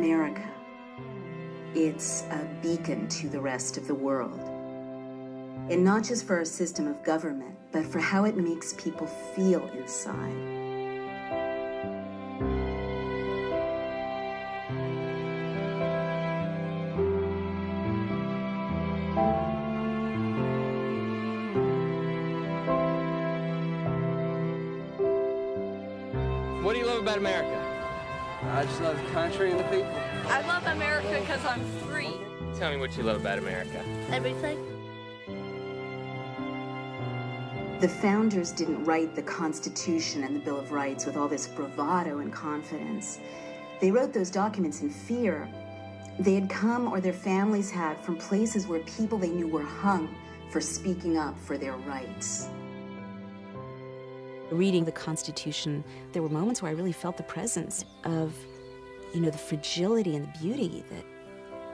America. It's a beacon to the rest of the world. And not just for our system of government, but for how it makes people feel inside. What do you love about America? I just love the country and the people. I love America because I'm free. Tell me what you love about America. Everything. The founders didn't write the Constitution and the Bill of Rights with all this bravado and confidence. They wrote those documents in fear. They had come, or their families had, from places where people they knew were hung for speaking up for their rights. Reading the Constitution, there were moments where I really felt the presence of, the fragility and the beauty that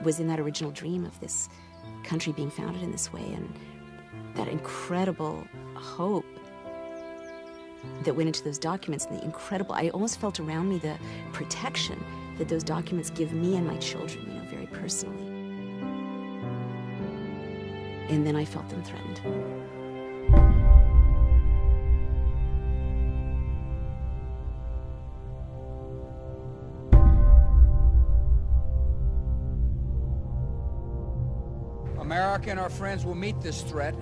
was in that original dream of this country being founded in this way, and that incredible hope that went into those documents, and I almost felt around me the protection that those documents give me and my children, very personally. And then I felt them threatened. America and our friends will meet this threat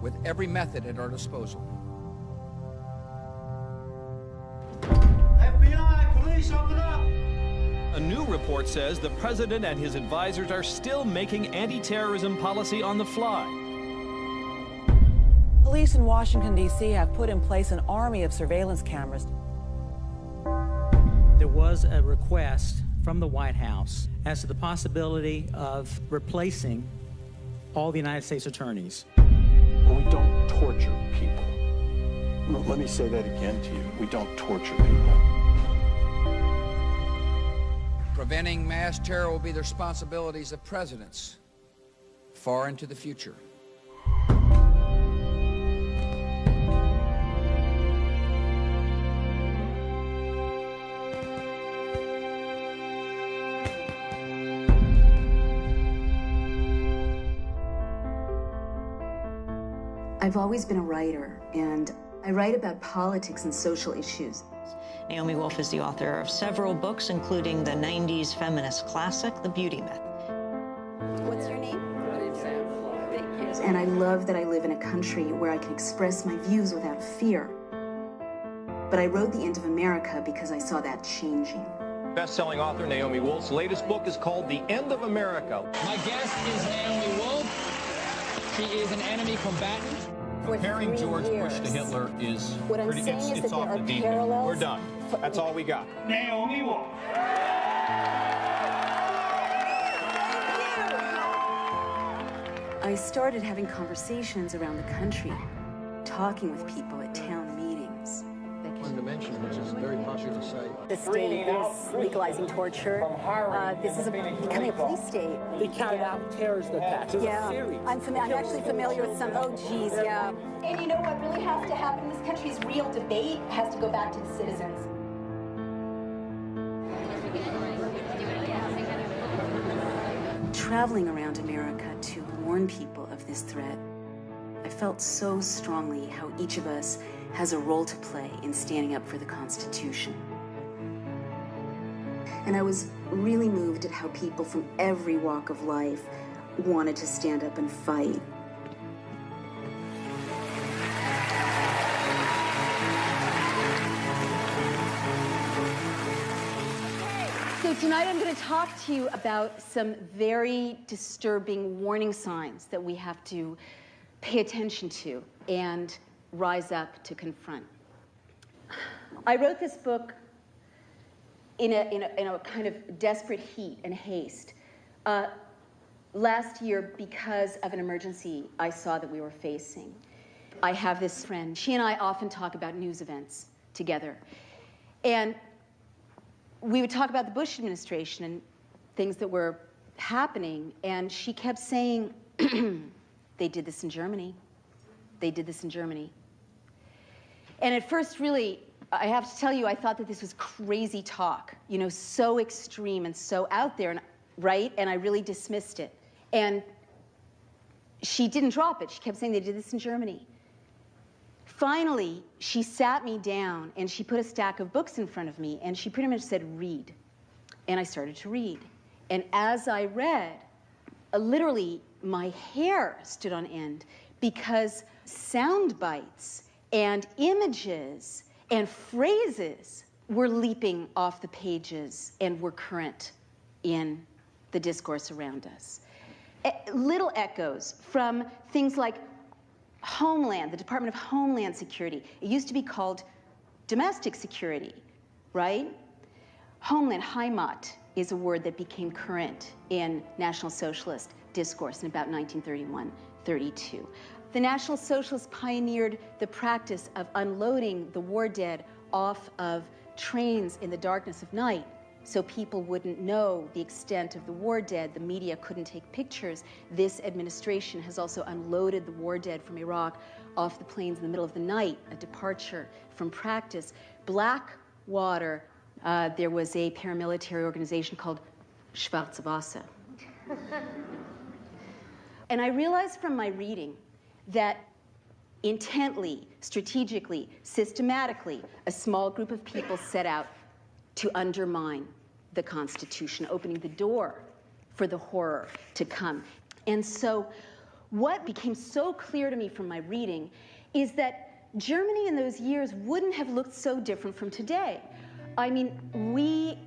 with every method at our disposal. FBI, police, open up! A new report says the president and his advisors are still making anti-terrorism policy on the fly. Police in Washington, D.C. have put in place an army of surveillance cameras. There was a request from the White House as to the possibility of replacing all the United States attorneys. We don't torture people. Let me say that again to you. We don't torture people. Preventing mass terror will be the responsibilities of presidents far into the future. I've always been a writer, and I write about politics and social issues. Naomi Wolf is the author of several books, including the 90s feminist classic, The Beauty Myth. What's your name? Thank you. And I love that I live in a country where I can express my views without fear. But I wrote The End of America because I saw that changing. Best-selling author Naomi Wolf's latest book is called The End of America. My guest is Naomi Wolf. She is an enemy combatant. Comparing George Bush to Hitler is pretty, it's off the deep end. We're done. That's all we got. Naomi Wolf. I started having conversations around the country, talking with people at town meetings. One dimension, which is a very popular site. The state is legalizing torture. This is becoming a police state. They carried out terrorist attacks. Yeah, I'm actually familiar with some. Oh, geez, yeah. And you know what really has to happen in this country is real debate has to go back to the citizens. Traveling around America to warn people of this threat, I felt so strongly how each of us has a role to play in standing up for the Constitution. And I was really moved at how people from every walk of life wanted to stand up and fight. So tonight I'm going to talk to you about some very disturbing warning signs that we have to pay attention to and rise up to confront. I wrote this book in a kind of desperate heat and haste last year because of an emergency I saw that we were facing. I have this friend. She and I often talk about news events together. And we would talk about the Bush administration and things that were happening, and she kept saying, they did this in Germany. They did this in Germany. And at first, really, I have to tell you, I thought that this was crazy talk, you know, so extreme and so out there, and, right? And I really dismissed it. And she didn't drop it. She kept saying they did this in Germany. Finally, she sat me down and she put a stack of books in front of me and she pretty much said, read. And I started to read. And as I read, literally my hair stood on end because sound bites and images and phrases were leaping off the pages and were current in the discourse around us. Little echoes from things like Homeland, the Department of Homeland Security. It used to be called domestic security, right? Homeland, Heimat, is a word that became current in National Socialist discourse in about 1931-32. The National Socialists pioneered the practice of unloading the war dead off of trains in the darkness of night so people wouldn't know the extent of the war dead. The media couldn't take pictures. This administration has also unloaded the war dead from Iraq off the planes in the middle of the night, a departure from practice. Blackwater, there was a paramilitary organization called Schwarze Wasser. And I realized from my reading that intently, strategically, systematically, a small group of people set out to undermine the Constitution, opening the door for the horror to come. And so what became so clear to me from my reading is that Germany in those years wouldn't have looked so different from today. I mean, we,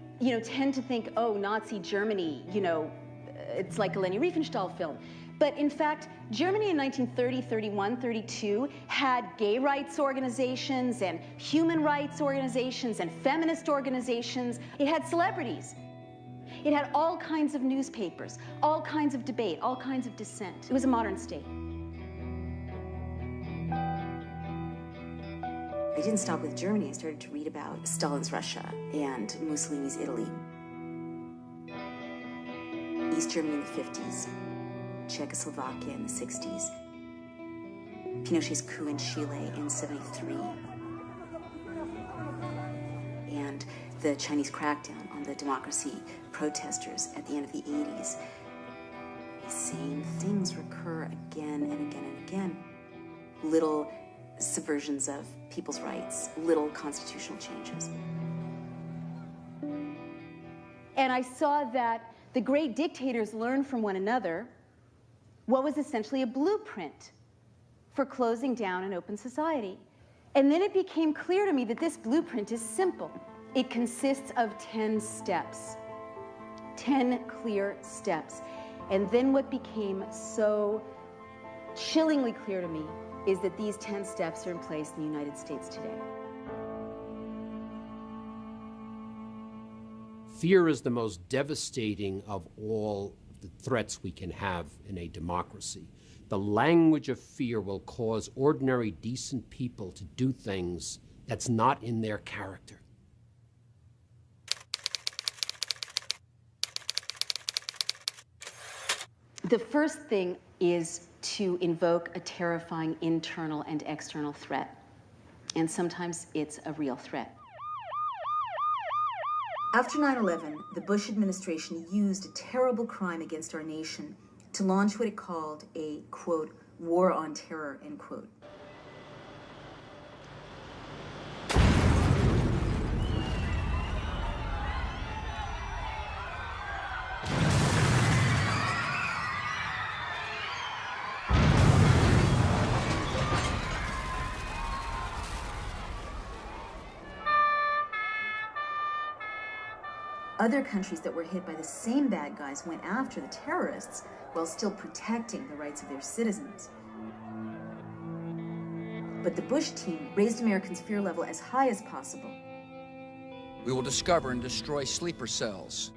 tend to think, oh, Nazi Germany, it's like a Leni Riefenstahl film. But in fact, Germany in 1930, 31, 32 had gay rights organizations and human rights organizations and feminist organizations. It had celebrities. It had all kinds of newspapers, all kinds of debate, all kinds of dissent. It was a modern state. I didn't stop with Germany. I started to read about Stalin's Russia and Mussolini's Italy. East Germany in the 50s. Czechoslovakia in the 60s, Pinochet's coup in Chile in 73, and the Chinese crackdown on the democracy protesters at the end of the 80s. The same things recur again and again and again. Little subversions of people's rights, little constitutional changes. And I saw that the great dictators learned from one another what was essentially a blueprint for closing down an open society. And then it became clear to me that this blueprint is simple. It consists of 10 steps, 10 clear steps. And then what became so chillingly clear to me is that these 10 steps are in place in the United States today. Fear is the most devastating of all the threats we can have in a democracy. The language of fear will cause ordinary, decent people to do things that's not in their character. The first thing is to invoke a terrifying internal and external threat. And sometimes it's a real threat. After 9/11, the Bush administration used a terrible crime against our nation to launch what it called a, quote, war on terror, end quote. Other countries that were hit by the same bad guys went after the terrorists while still protecting the rights of their citizens. But the Bush team raised Americans' fear level as high as possible. We will discover and destroy sleeper cells.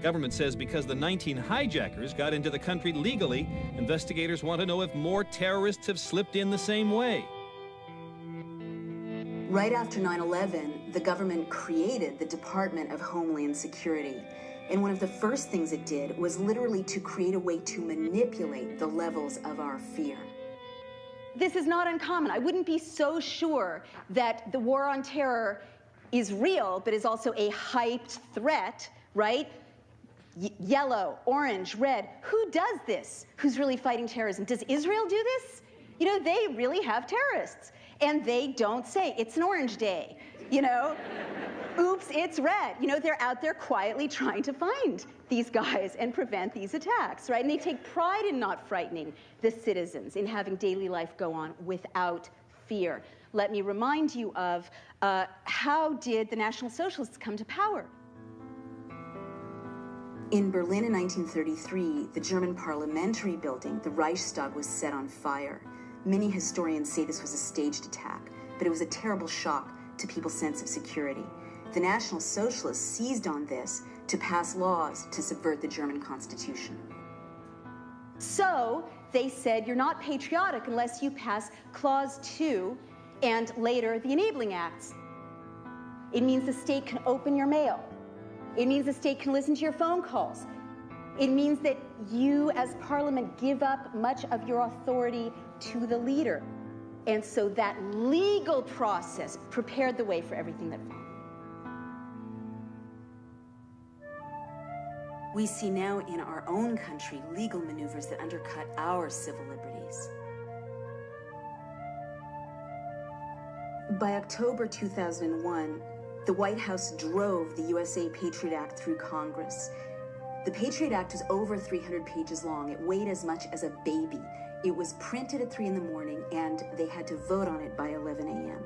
Government says because the 19 hijackers got into the country legally, investigators want to know if more terrorists have slipped in the same way. Right after 9/11, the government created the Department of Homeland Security. And one of the first things it did was literally to create a way to manipulate the levels of our fear. this is not uncommon. I wouldn't be so sure that the war on terror is real, but is also a hyped threat, right? Yellow, orange, red. Who does this? Who's really fighting terrorism? Does Israel do this? You know, they really have terrorists. And they don't say, it's an orange day, you know? Oops, it's red. You know, they're out there quietly trying to find these guys and prevent these attacks, right? And they take pride in not frightening the citizens, in having daily life go on without fear. Let me remind you of how did the National Socialists come to power? In Berlin in 1933, the German parliamentary building, the Reichstag, was set on fire. Many historians say this was a staged attack, but it was a terrible shock to people's sense of security. The National Socialists seized on this to pass laws to subvert the German Constitution. So they said, you're not patriotic unless you pass Clause 2 and later the Enabling Acts. It means the state can open your mail. It means the state can listen to your phone calls. It means that you as Parliament give up much of your authority to the leader. And so that legal process prepared the way for everything that followed. We see now in our own country legal maneuvers that undercut our civil liberties. By October 2001, the White House drove the USA Patriot Act through Congress. The Patriot Act was over 300 pages long. It weighed as much as a baby. It was printed at 3 in the morning, and they had to vote on it by 11 a.m.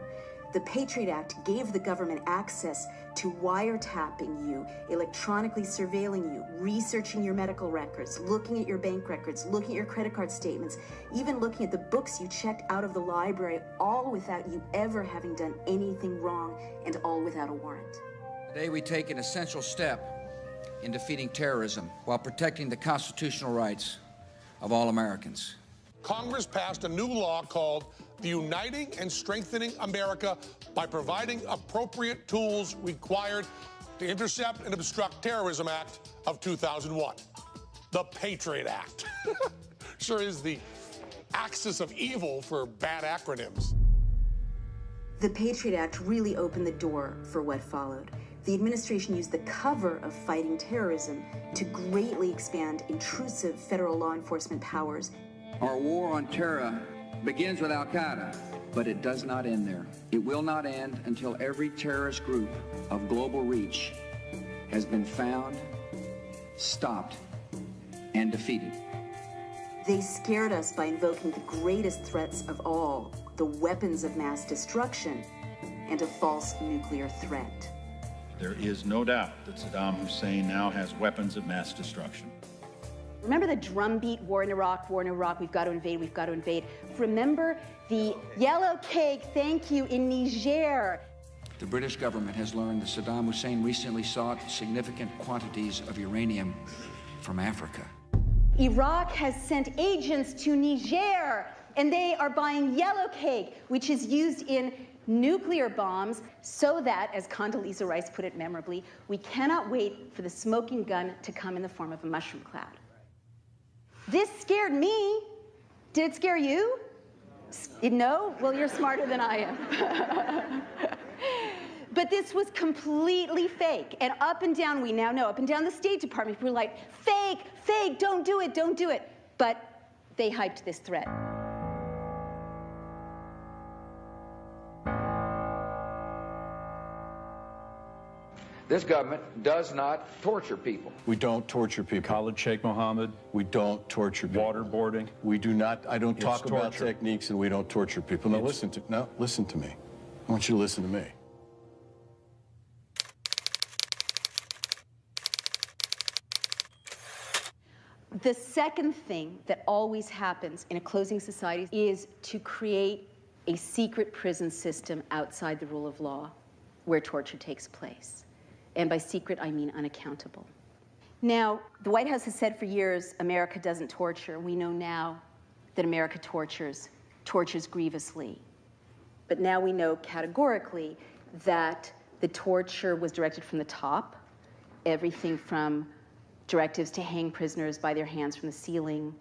The Patriot Act gave the government access to wiretapping you, electronically surveilling you, researching your medical records, looking at your bank records, looking at your credit card statements, even looking at the books you checked out of the library, all without you ever having done anything wrong, and all without a warrant. Today we take an essential step in defeating terrorism while protecting the constitutional rights of all Americans. Congress passed a new law called the Uniting and Strengthening America by Providing Appropriate Tools Required to Intercept and Obstruct Terrorism Act of 2001. The Patriot Act. Sure is the axis of evil for bad acronyms. The Patriot Act really opened the door for what followed. The administration used the cover of fighting terrorism to greatly expand intrusive federal law enforcement powers. Our war on terror begins with Al-Qaeda, but it does not end there. It will not end until every terrorist group of global reach has been found, stopped, and defeated. They scared us by invoking the greatest threats of all, the weapons of mass destruction and a false nuclear threat. There is no doubt that Saddam Hussein now has weapons of mass destruction. Remember the drumbeat, war in Iraq, we've got to invade, we've got to invade. Remember the yellow cake, thank you, in Niger. The British government has learned that Saddam Hussein recently sought significant quantities of uranium from Africa. Iraq has sent agents to Niger, and they are buying yellow cake, which is used in nuclear bombs, so that, as Condoleezza Rice put it memorably, we cannot wait for the smoking gun to come in the form of a mushroom cloud. This scared me. Did it scare you? No? Well, you're smarter than I am. But this was completely fake. And up and down, we now know, up and down the State Department, people were like, fake, fake, don't do it, don't do it. But they hyped this threat. This government does not torture people. We don't torture people. Khalid Sheikh Mohammed. We don't torture people. Waterboarding. We do not. I don't talk about torture. techniques, and we don't torture people. Now listen to me. I want you to listen to me. The second thing that always happens in a closing society is to create a secret prison system outside the rule of law where torture takes place. And by secret, I mean unaccountable. Now, the White House has said for years, America doesn't torture. We know now that America tortures grievously. But now we know categorically that the torture was directed from the top, everything from directives to hang prisoners by their hands from the ceiling,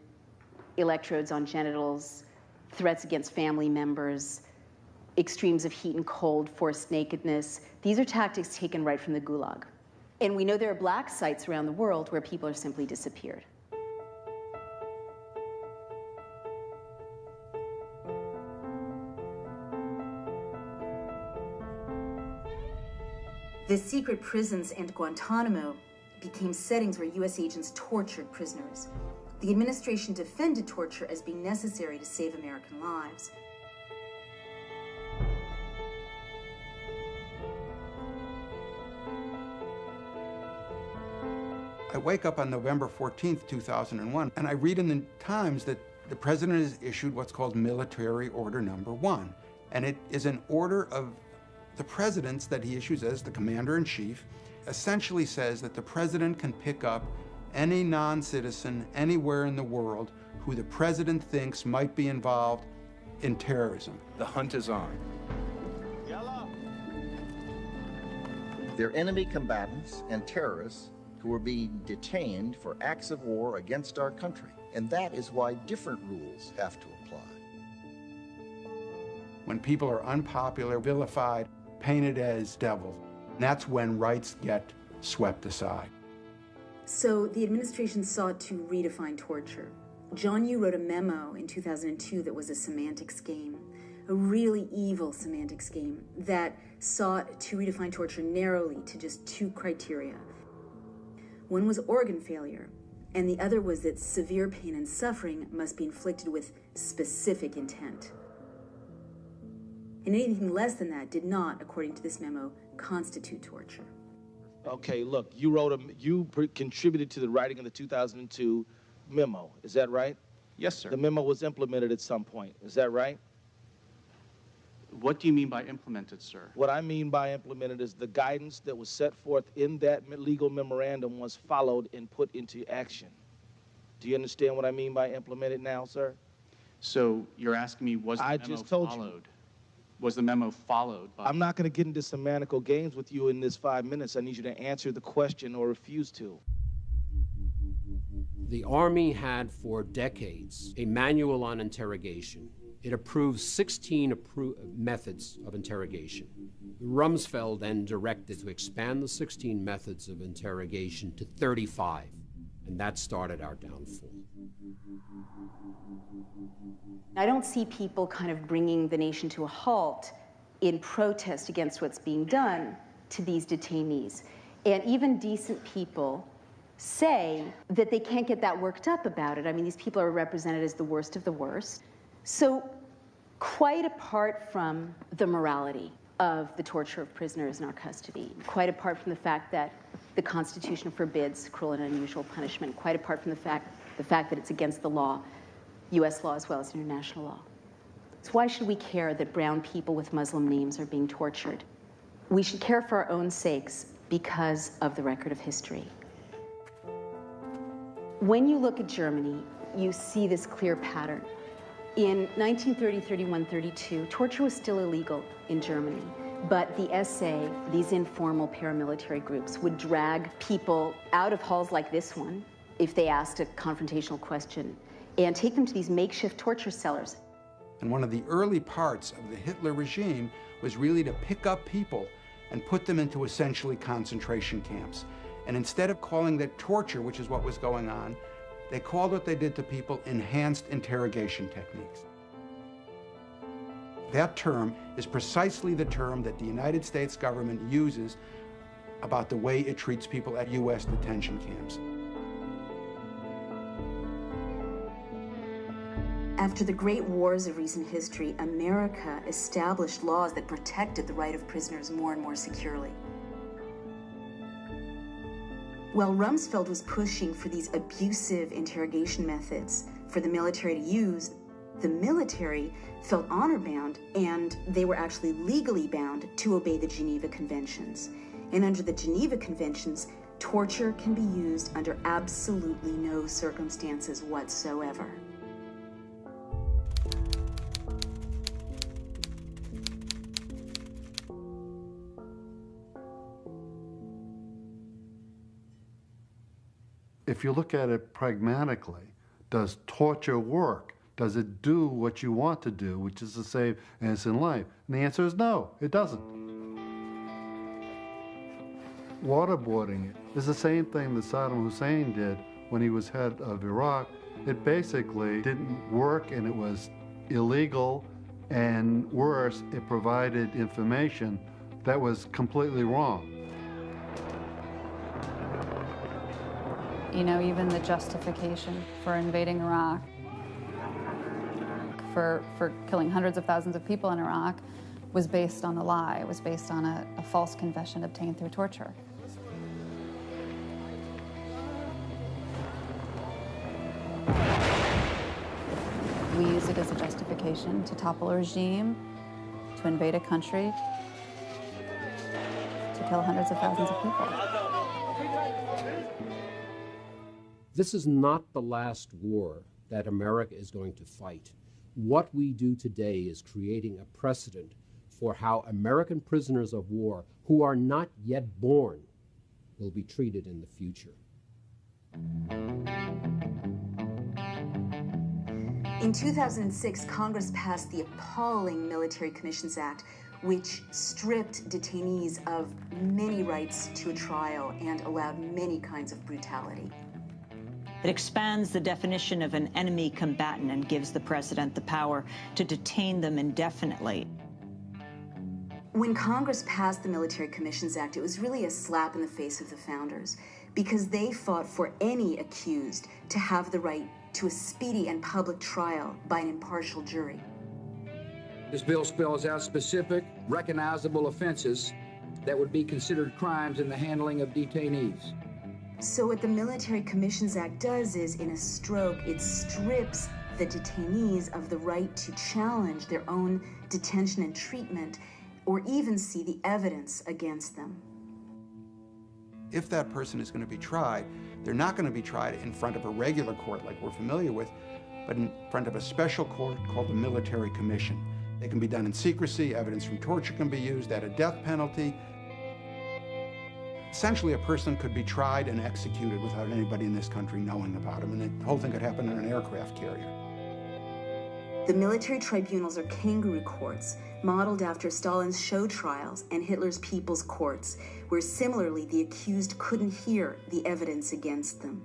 electrodes on genitals, threats against family members, extremes of heat and cold, forced nakedness. These are tactics taken right from the Gulag. And we know there are black sites around the world where people are simply disappeared. The secret prisons and Guantanamo became settings where U.S. agents tortured prisoners. The administration defended torture as being necessary to save American lives. I wake up on November 14th, 2001, and I read in the Times that the president has issued what's called Military Order Number 1. And it is an order of the president's that he issues as the commander-in-chief, essentially says that the president can pick up any non-citizen anywhere in the world who the president thinks might be involved in terrorism. The hunt is on. They're enemy combatants and terrorists who are being detained for acts of war against our country. And that is why different rules have to apply. When people are unpopular, vilified, painted as devils, that's when rights get swept aside. So the administration sought to redefine torture. John Yoo wrote a memo in 2002 that was a semantics game, a really evil semantics game that sought to redefine torture narrowly to just two criteria. One was organ failure, and the other was that severe pain and suffering must be inflicted with specific intent. And anything less than that did not, according to this memo, constitute torture. Okay, look, you contributed to the writing of the 2002 memo, is that right? Yes, sir. The memo was implemented at some point, is that right? What do you mean by implemented, sir? What I mean by implemented is the guidance that was set forth in that legal memorandum was followed and put into action. Do you understand what I mean by implemented now, sir? So you're asking me, was the memo followed? Was the memo followed by... I'm not going to get into semantical games with you in this 5 minutes. I need you to answer the question or refuse to. The Army had for decades a manual on interrogation. It approved 16 methods of interrogation. Rumsfeld then directed to expand the 16 methods of interrogation to 35, and that started our downfall. I don't see people kind of bringing the nation to a halt in protest against what's being done to these detainees. And even decent people say that they can't get that worked up about it. I mean, these people are represented as the worst of the worst. So quite apart from the morality of the torture of prisoners in our custody, quite apart from the fact that the Constitution forbids cruel and unusual punishment, quite apart from the fact that it's against the law, U.S. law as well as international law. So why should we care that brown people with Muslim names are being tortured? We should care for our own sakes because of the record of history. When you look at Germany, you see this clear pattern. In 1930, 31, 32, torture was still illegal in Germany, but the SA, these informal paramilitary groups, would drag people out of halls like this one if they asked a confrontational question, and take them to these makeshift torture cellars. And one of the early parts of the Hitler regime was really to pick up people and put them into essentially concentration camps. And instead of calling that torture, which is what was going on, they called what they did to people enhanced interrogation techniques. That term is precisely the term that the United States government uses about the way it treats people at U.S. detention camps. After the great wars of recent history, America established laws that protected the right of prisoners more and more securely. While Rumsfeld was pushing for these abusive interrogation methods for the military to use, the military felt honor-bound, and they were actually legally bound to obey the Geneva Conventions. And under the Geneva Conventions, torture can be used under absolutely no circumstances whatsoever. If you look at it pragmatically, does torture work? Does it do what you want to do, which is to save innocent life? And the answer is no, it doesn't. Waterboarding it is the same thing that Saddam Hussein did when he was head of Iraq. It basically didn't work, and it was illegal, and worse, it provided information that was completely wrong. You know, even the justification for invading Iraq, for killing hundreds of thousands of people in Iraq, was based on a lie. It was based on a false confession obtained through torture. We use it as a justification to topple a regime, to invade a country, to kill hundreds of thousands of people. This is not the last war that America is going to fight. What we do today is creating a precedent for how American prisoners of war who are not yet born will be treated in the future. In 2006, Congress passed the appalling Military Commissions Act, which stripped detainees of many rights to a trial and allowed many kinds of brutality. It expands the definition of an enemy combatant and gives the president the power to detain them indefinitely. When Congress passed the Military Commissions Act, it was really a slap in the face of the founders, because they fought for any accused to have the right to a speedy and public trial by an impartial jury. This bill spells out specific, recognizable offenses that would be considered crimes in the handling of detainees. So what the Military Commissions Act does is, in a stroke, it strips the detainees of the right to challenge their own detention and treatment, or even see the evidence against them. If that person is going to be tried, they're not going to be tried in front of a regular court like we're familiar with, but in front of a special court called the Military Commission. They can be done in secrecy, evidence from torture can be used, at a death penalty. Essentially, a person could be tried and executed without anybody in this country knowing about him, and the whole thing could happen in an aircraft carrier. The military tribunals are kangaroo courts, modeled after Stalin's show trials and Hitler's people's courts, where similarly the accused couldn't hear the evidence against them.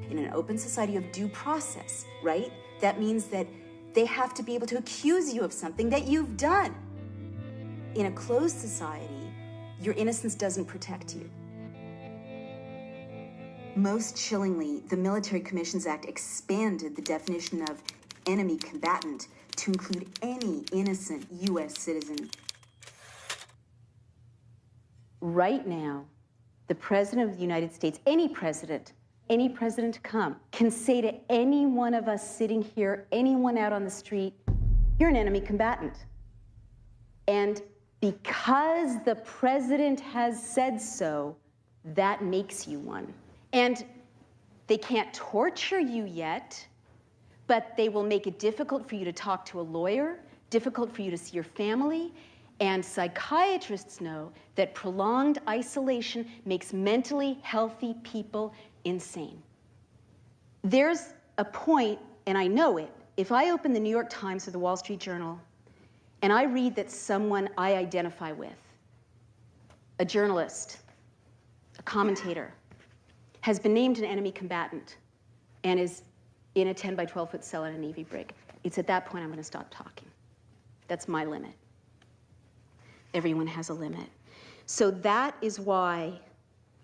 In an open society, you have due process, right? That means that they have to be able to accuse you of something that you've done. In a closed society, your innocence doesn't protect you. Most chillingly, the Military Commissions Act expanded the definition of enemy combatant to include any innocent U.S. citizen. Right now, the President of the United States, any president to come, can say to any one of us sitting here, anyone out on the street, you're an enemy combatant. And because the president has said so, that makes you one. And they can't torture you yet, but they will make it difficult for you to talk to a lawyer, difficult for you to see your family, and psychiatrists know that prolonged isolation makes mentally healthy people insane. There's a point, and I know it, if I open the New York Times or the Wall Street Journal, and I read that someone I identify with, a journalist, a commentator, has been named an enemy combatant and is in a 10 by 12 foot cell in a Navy brig, it's at that point I'm going to stop talking. That's my limit. Everyone has a limit. So that is why,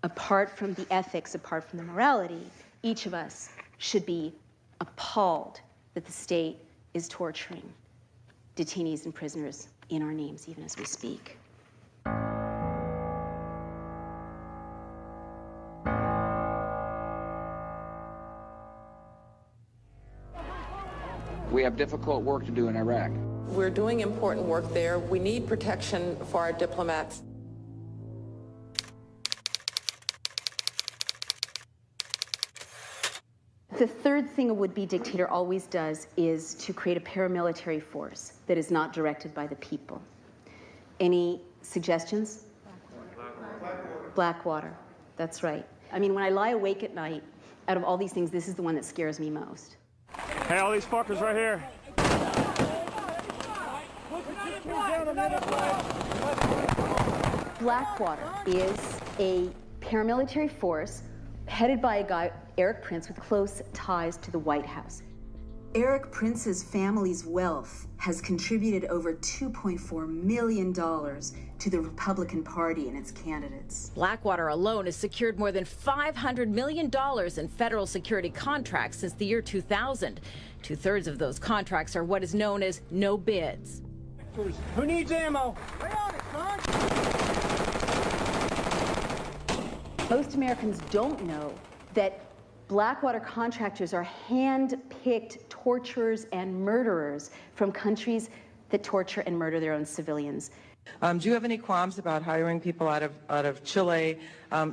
apart from the ethics, apart from the morality, each of us should be appalled that the state is torturing detainees and prisoners in our names, even as we speak. We have difficult work to do in Iraq. We're doing important work there. We need protection for our diplomats. The third thing a would-be dictator always does is to create a paramilitary force that is not directed by the people. Any suggestions? Blackwater. That's right. I mean, when I lie awake at night, out of all these things, this is the one that scares me most. Hey, all these fuckers right here. Blackwater is a paramilitary force headed by a guy, Eric Prince, with close ties to the White House. Eric Prince's family's wealth has contributed over $2.4 million to the Republican Party and its candidates. Blackwater alone has secured more than $500 million in federal security contracts since the year 2000. Two-thirds of those contracts are what is known as no bids. Who needs ammo? Most Americans don't know that Blackwater contractors are hand-picked torturers and murderers from countries that torture and murder their own civilians. Do you have any qualms about hiring people out of Chile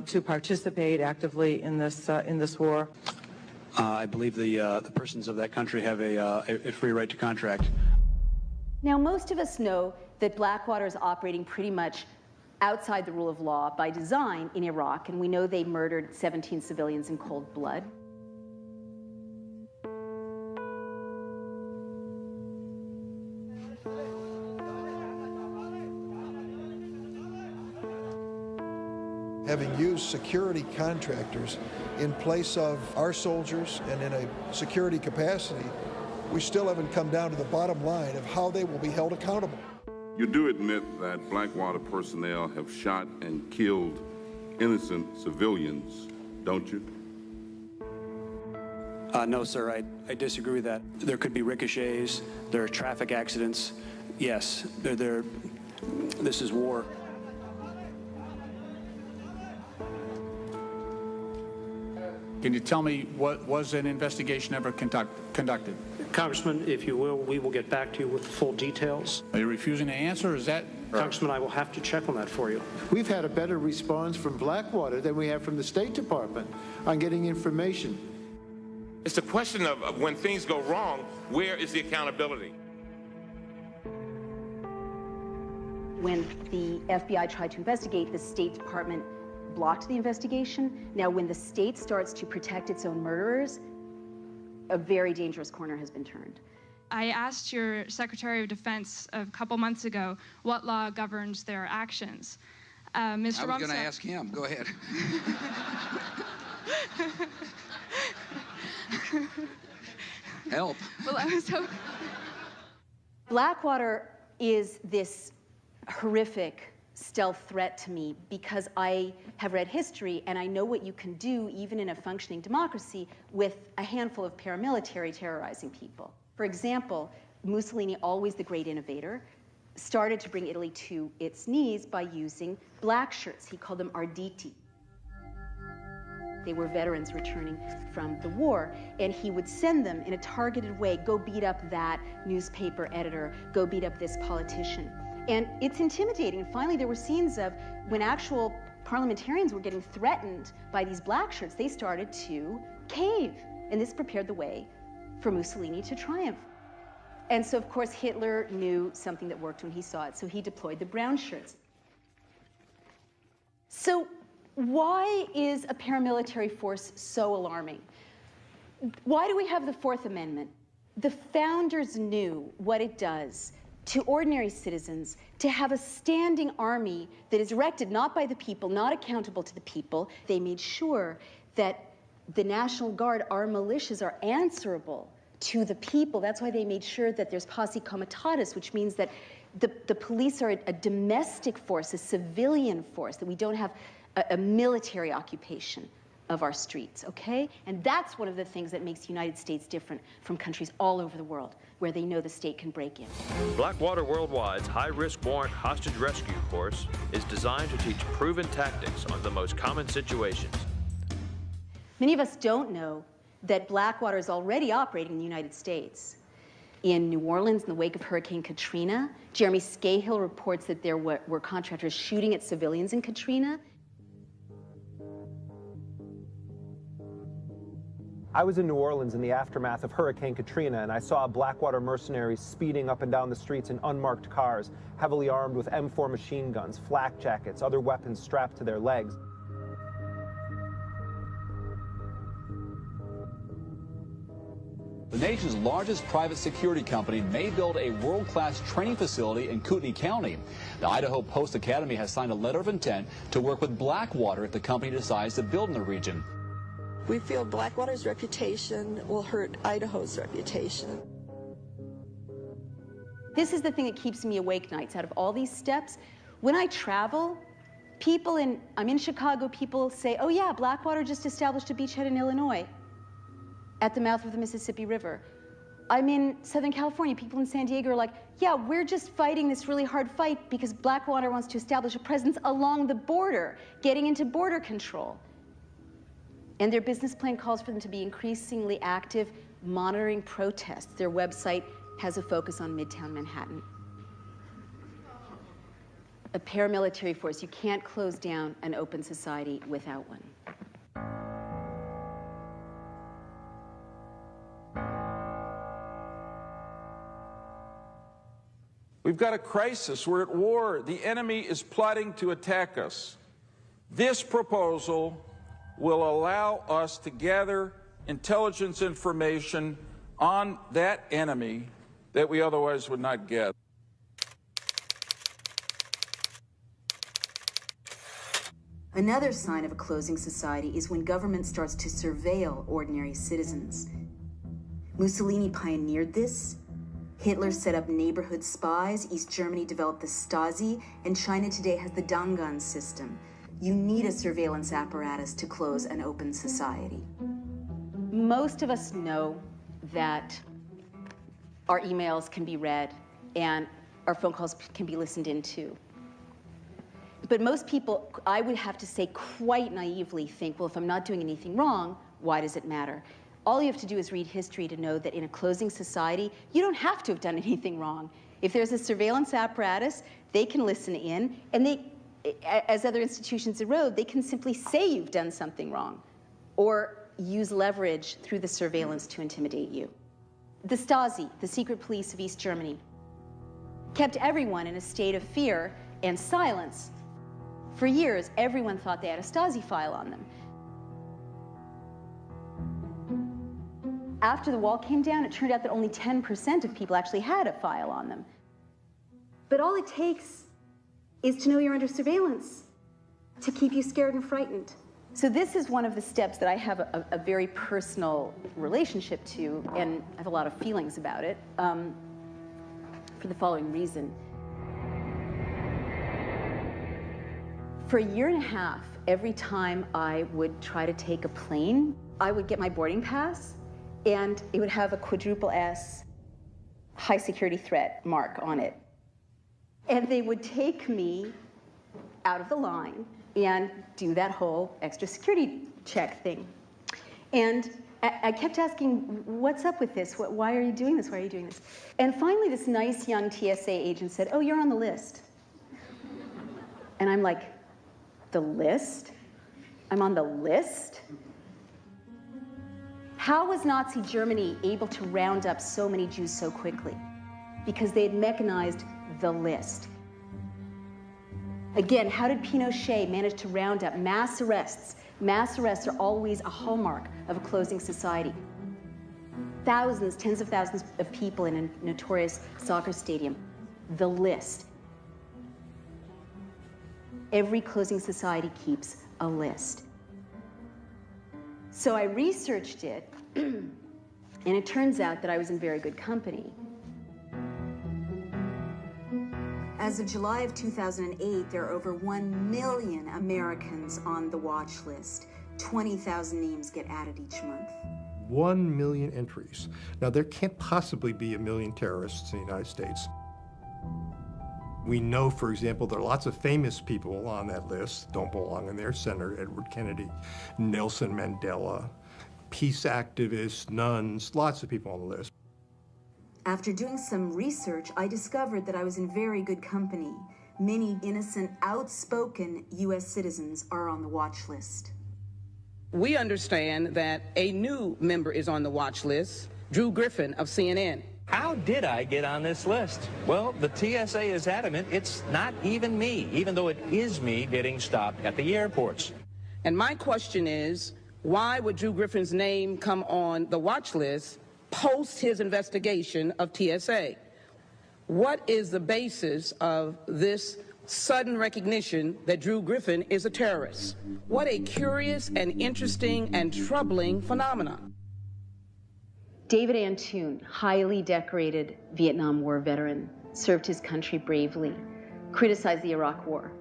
to participate actively in this war? I believe the persons of that country have a free right to contract. Now, most of us know that Blackwater is operating pretty much outside the rule of law by design in Iraq, and we know they murdered 17 civilians in cold blood. Having used security contractors in place of our soldiers and in a security capacity, we still haven't come down to the bottom line of how they will be held accountable. You do admit that Blackwater personnel have shot and killed innocent civilians, don't you? No, sir, I disagree with that. There could be ricochets, there are traffic accidents. Yes, this is war. Can you tell me, was an investigation ever conducted? Congressman, if you will, we will get back to you with the full details. Are you refusing to answer, or is that... Congressman, I will have to check on that for you. We've had a better response from Blackwater than we have from the State Department on getting information. It's a question of when things go wrong, where is the accountability? When the FBI tried to investigate, the State Department blocked the investigation. Now, when the state starts to protect its own murderers, a very dangerous corner has been turned. I asked your Secretary of Defense a couple months ago what law governs their actions. Mr. I was going to ask him. Go ahead. Help. Well, I was hoping. Blackwater is this horrific stealth threat to me because I have read history and I know what you can do even in a functioning democracy with a handful of paramilitary terrorizing people. For example, Mussolini, always the great innovator, started to bring Italy to its knees by using black shirts. He called them arditi. They were veterans returning from the war, and he would send them in a targeted way, go beat up that newspaper editor, go beat up this politician. And it's intimidating. Finally, there were scenes of when actual parliamentarians were getting threatened by these black shirts, they started to cave. And this prepared the way for Mussolini to triumph. And so, of course, Hitler knew something that worked when he saw it, so he deployed the brown shirts. So why is a paramilitary force so alarming? Why do we have the Fourth Amendment? The founders knew what it does to ordinary citizens to have a standing army that is erected not by the people, not accountable to the people. They made sure that the National Guard, our militias, are answerable to the people. That's why they made sure that there's posse comitatus, which means that the police are a domestic force, a civilian force, that we don't have a military occupation of our streets, okay? And that's one of the things that makes the United States different from countries all over the world where they know the state can break in. Blackwater Worldwide's high-risk warrant hostage rescue course is designed to teach proven tactics on the most common situations. Many of us don't know that Blackwater is already operating in the United States. In New Orleans, in the wake of Hurricane Katrina, Jeremy Scahill reports that there were contractors shooting at civilians in Katrina. I was in New Orleans in the aftermath of Hurricane Katrina, and I saw Blackwater mercenaries speeding up and down the streets in unmarked cars, heavily armed with M4 machine guns, flak jackets, other weapons strapped to their legs. The nation's largest private security company may build a world-class training facility in Kootenai County. The Idaho Post Academy has signed a letter of intent to work with Blackwater if the company decides to build in the region. We feel Blackwater's reputation will hurt Idaho's reputation. This is the thing that keeps me awake nights. Out of all these steps, when I travel, I'm in Chicago, people say, oh yeah, Blackwater just established a beachhead in Illinois at the mouth of the Mississippi River. I'm in Southern California, people in San Diego are like, yeah, we're just fighting this really hard fight because Blackwater wants to establish a presence along the border, getting into border control. And their business plan calls for them to be increasingly active, monitoring protests. Their website has a focus on Midtown Manhattan. A paramilitary force. You can't close down an open society without one. We've got a crisis. We're at war. The enemy is plotting to attack us. This proposal will allow us to gather intelligence information on that enemy that we otherwise would not get. Another sign of a closing society is when government starts to surveil ordinary citizens. Mussolini pioneered this. Hitler set up neighborhood spies. East Germany developed the Stasi, and China today has the Dangan system. You need a surveillance apparatus to close an open society. Most of us know that our emails can be read and our phone calls can be listened into. But most people, I would have to say quite naively, think, well, if I'm not doing anything wrong, why does it matter? All you have to do is read history to know that in a closing society, you don't have to have done anything wrong. If there's a surveillance apparatus, they can listen in, and they, as other institutions erode, they can simply say you've done something wrong or use leverage through the surveillance to intimidate you. The Stasi, the secret police of East Germany, kept everyone in a state of fear and silence. For years, everyone thought they had a Stasi file on them. After the wall came down, it turned out that only 10% of people actually had a file on them. But all it takes is to know you're under surveillance to keep you scared and frightened. So this is one of the steps that I have a very personal relationship to, and I have a lot of feelings about it, for the following reason. For a year and a half, every time I would try to take a plane, I would get my boarding pass, and it would have a quadruple S high security threat mark on it. And they would take me out of the line and do that whole extra security check thing. And I kept asking, what's up with this? Why are you doing this? Why are you doing this? And finally, this nice young TSA agent said, oh, you're on the list. And I'm like, the list? I'm on the list? How was Nazi Germany able to round up so many Jews so quickly? Because they had mechanized the list. Again, how did Pinochet manage to round up mass arrests? Mass arrests are always a hallmark of a closing society. Thousands, tens of thousands of people in a notorious soccer stadium. The list. Every closing society keeps a list. So I researched it, and it turns out that I was in very good company. As of July of 2008, there are over 1 million Americans on the watch list. 20,000 names get added each month. 1 million entries. Now, there can't possibly be 1 million terrorists in the United States. We know, for example, there are lots of famous people on that list, don't belong in there. Senator Edward Kennedy, Nelson Mandela, peace activists, nuns, lots of people on the list. After doing some research, I discovered that I was in very good company. Many innocent, outspoken U.S. citizens are on the watch list. We understand that a new member is on the watch list, Drew Griffin of CNN. How did I get on this list? Well, the TSA is adamant it's not even me, even though it is me getting stopped at the airports. And my question is, why would Drew Griffin's name come on the watch list post his investigation of TSA. What is the basis of this sudden recognition that Drew Griffin is a terrorist? What a curious and interesting and troubling phenomenon. David Antoon, highly decorated Vietnam War veteran, served his country bravely, criticized the Iraq War.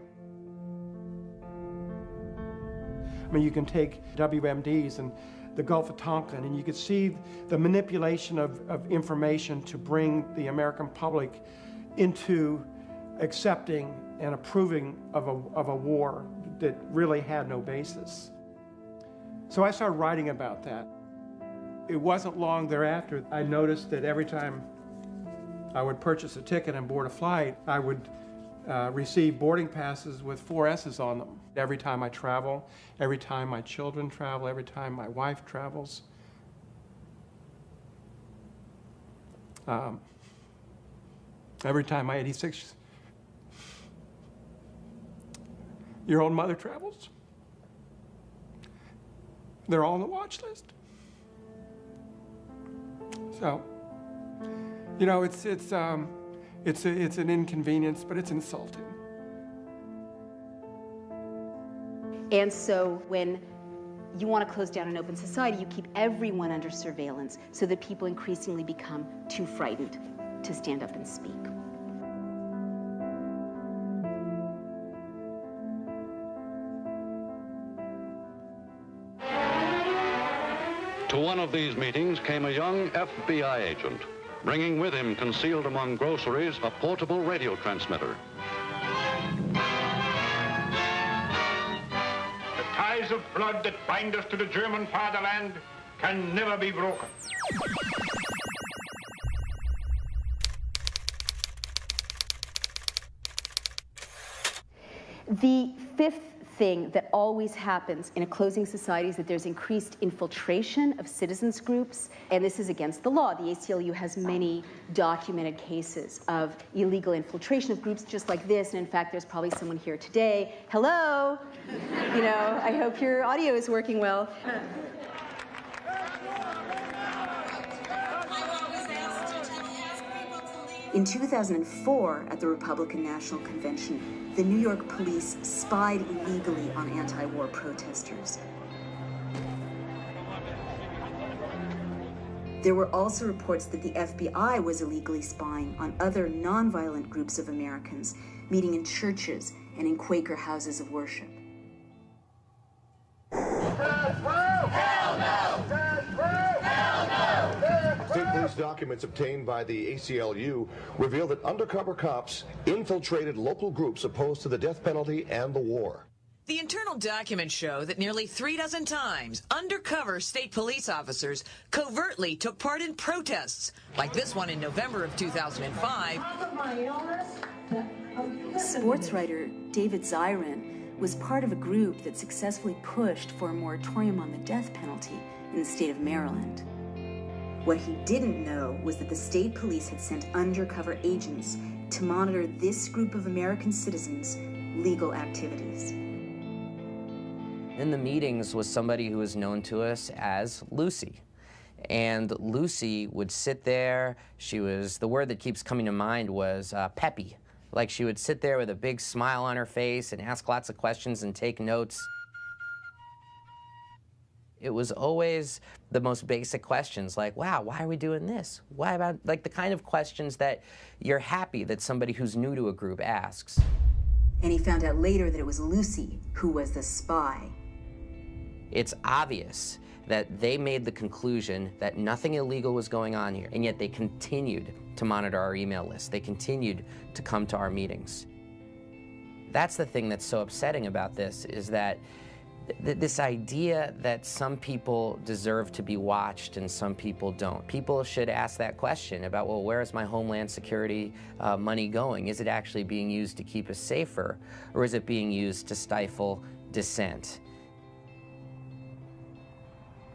I mean, you can take WMDs and the Gulf of Tonkin, and you could see the manipulation of information to bring the American public into accepting and approving of a war that really had no basis. So I started writing about that. It wasn't long thereafter I noticed that every time I would purchase a ticket and board a flight, I would receive boarding passes with 4 S's on them. Every time I travel, every time my children travel, every time my wife travels. Every time my 86-year-old mother travels. They're all on the watch list. So, you know, it's an inconvenience, but it's insulting. And so when you want to close down an open society, you keep everyone under surveillance so that people increasingly become too frightened to stand up and speak. To one of these meetings came a young FBI agent, bringing with him, concealed among groceries, a portable radio transmitter. The ties of blood that bind us to the German fatherland can never be broken. The fifth thing that always happens in a closing society is that there's increased infiltration of citizens groups, and this is against the law. The ACLU has many documented cases of illegal infiltration of groups just like this, and in fact, there's probably someone here today. Hello? You know, I hope your audio is working well. In 2004, at the Republican National Convention, the New York police spied illegally on anti-war protesters. There were also reports that the FBI was illegally spying on other nonviolent groups of Americans, meeting in churches and in Quaker houses of worship. State police documents obtained by the ACLU reveal that undercover cops infiltrated local groups opposed to the death penalty and the war. The internal documents show that nearly 36 times, undercover state police officers covertly took part in protests, like this one in November of 2005. Sports writer David Zirin was part of a group that successfully pushed for a moratorium on the death penalty in the state of Maryland. What he didn't know was that the state police had sent undercover agents to monitor this group of American citizens' legal activities. In the meetings was somebody who was known to us as Lucy. And Lucy would sit there. She was, the word that keeps coming to mind was peppy. Like she would sit there with a big smile on her face and ask lots of questions and take notes. It was always the most basic questions like, wow, why are we doing this? Why about, like the kind of questions that you're happy that somebody who's new to a group asks. And he found out later that it was Lucy who was the spy. It's obvious that they made the conclusion that nothing illegal was going on here, and yet they continued to monitor our email list. They continued to come to our meetings. That's the thing that's so upsetting about this, is that this idea that some people deserve to be watched and some people don't. People should ask that question about, well, where is my Homeland Security money going? Is it actually being used to keep us safer, or is it being used to stifle dissent?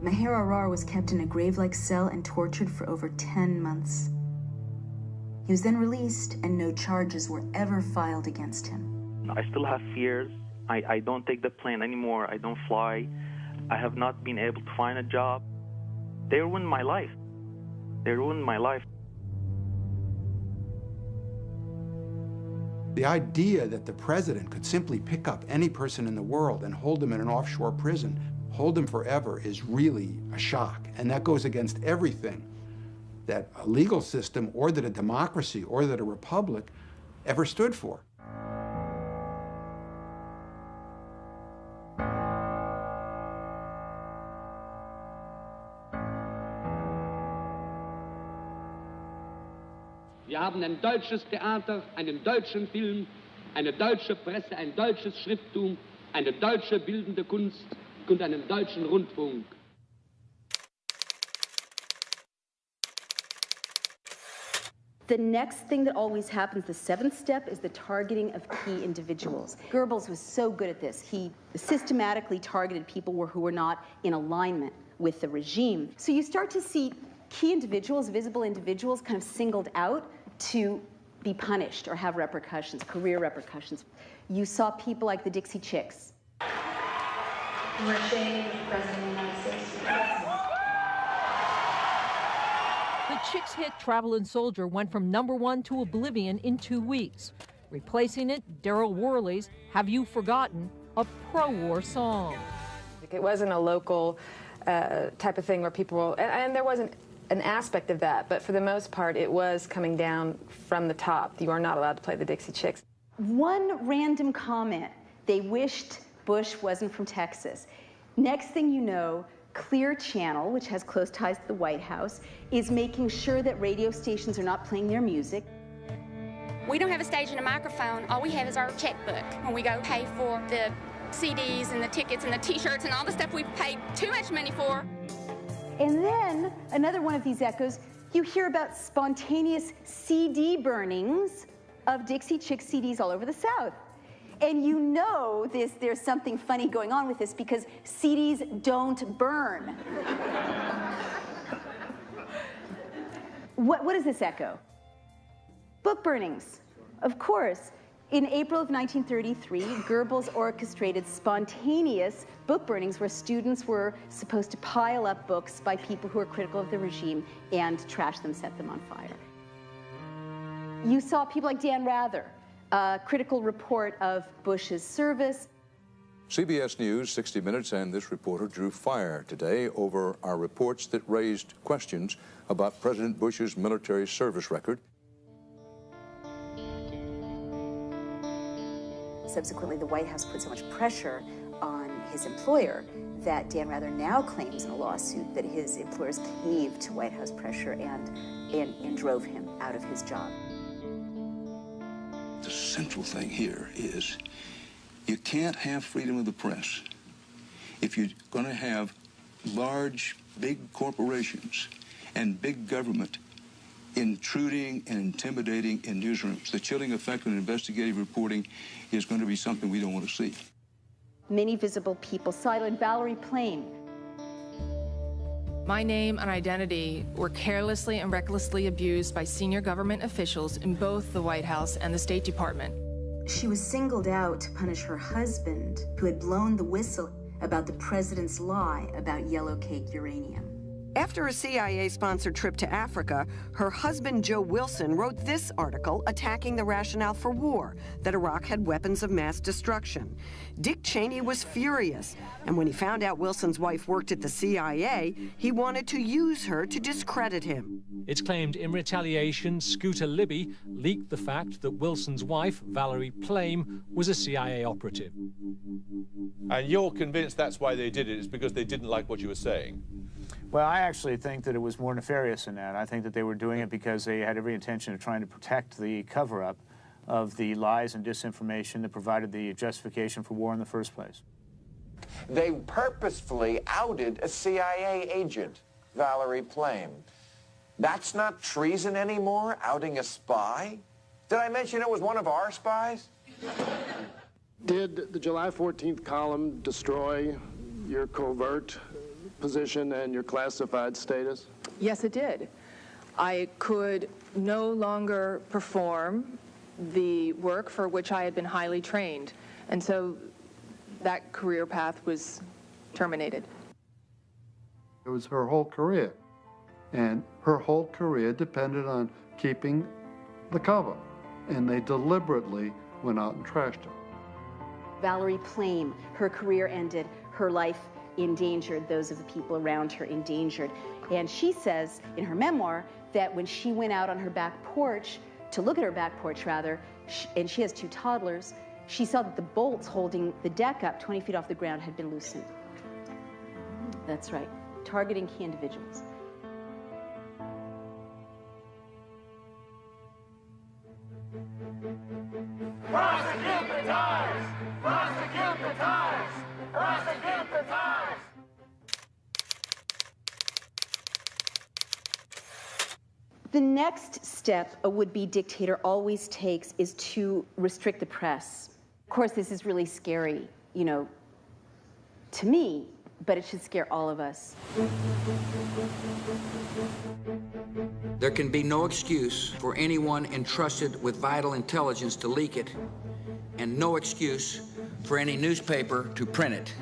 Maher Arar was kept in a grave-like cell and tortured for over 10 months. He was then released, and no charges were ever filed against him. I still have fears. I don't take the plane anymore. I don't fly. I have not been able to find a job. They ruined my life. They ruined my life. The idea that the president could simply pick up any person in the world and hold them in an offshore prison, hold them forever, is really a shock. And that goes against everything that a legal system or that a democracy or that a republic ever stood for. Wir haben ein deutsches Theater, einen deutschen Film, eine deutsche Presse, ein deutsches Schrifttum, eine deutsche bildende Kunst und einen deutschen Rundfunk. The next thing that always happens, the seventh step, is the targeting of key individuals. Goebbels was so good at this. He systematically targeted people who were not in alignment with the regime. So you start to see key individuals, visible individuals, kind of singled out to be punished or have repercussions, career repercussions. You saw people like the Dixie Chicks. We're ashamed of the President of the United States. The Chicks hit Travelin' Soldier went from #1 to oblivion in 2 weeks. Replacing it, Daryl Worley's Have You Forgotten, a pro-war song. It wasn't a local type of thing where people, and there wasn't an aspect of that, but for the most part, it was coming down from the top. You are not allowed to play the Dixie Chicks. One random comment, they wished Bush wasn't from Texas. Next thing you know, Clear Channel, which has close ties to the White House, is making sure that radio stations are not playing their music. We don't have a stage and a microphone. All we have is our checkbook when we go pay for the CDs and the tickets and the T-shirts and all the stuff we've paid too much money for. And then, another one of these echoes, you hear about spontaneous CD burnings of Dixie Chicks CDs all over the South. And you know there's something funny going on with this because CDs don't burn. What does this echo? Book burnings, of course. In April of 1933, Goebbels orchestrated spontaneous book burnings where students were supposed to pile up books by people who were critical of the regime and trash them, set them on fire. You saw people like Dan Rather, a critical report of Bush's service. CBS News, 60 Minutes, and this reporter drew fire today over our reports that raised questions about President Bush's military service record. Subsequently, the White House put so much pressure on his employer that Dan Rather now claims in a lawsuit that his employers caved to White House pressure and drove him out of his job. The central thing here is you can't have freedom of the press if you're going to have large, big corporations and big government intruding and intimidating in newsrooms. The chilling effect on investigative reporting is going to be something we don't want to see. Many visible people cited Valerie Plame. My name and identity were carelessly and recklessly abused by senior government officials in both the White House and the State Department. She was singled out to punish her husband, who had blown the whistle about the president's lie about yellow-cake uranium. After a CIA-sponsored trip to Africa, her husband, Joe Wilson, wrote this article attacking the rationale for war, that Iraq had weapons of mass destruction. Dick Cheney was furious, and when he found out Wilson's wife worked at the CIA, he wanted to use her to discredit him. It's claimed in retaliation, Scooter Libby leaked the fact that Wilson's wife, Valerie Plame, was a CIA operative. And you're convinced that's why they did it, is because they didn't like what you were saying? Well, I actually think that it was more nefarious than that. I think that they were doing it because they had every intention of trying to protect the cover-up of the lies and disinformation that provided the justification for war in the first place. They purposefully outed a CIA agent, Valerie Plame. That's not treason anymore, outing a spy? Did I mention it was one of our spies? Did the July 14th column destroy your covert position and your classified status? Yes, it did. I could no longer perform the work for which I had been highly trained, and so that career path was terminated. It was her whole career, and her whole career depended on keeping the cover, and they deliberately went out and trashed her. Valerie Plame, her career ended, her life endangered, those of the people around her endangered. And she says in her memoir that when she went out on her back porch, to look at her back porch rather, and she has 2 toddlers, she saw that the bolts holding the deck up 20 feet off the ground had been loosened. That's right, targeting key individuals. Prosecute the Times! Prosecute the Times! Prosecute the Times! The next step a would-be dictator always takes is to restrict the press. Of course, this is really scary, you know, to me, but it should scare all of us. There can be no excuse for anyone entrusted with vital intelligence to leak it, and no excuse for any newspaper to print it.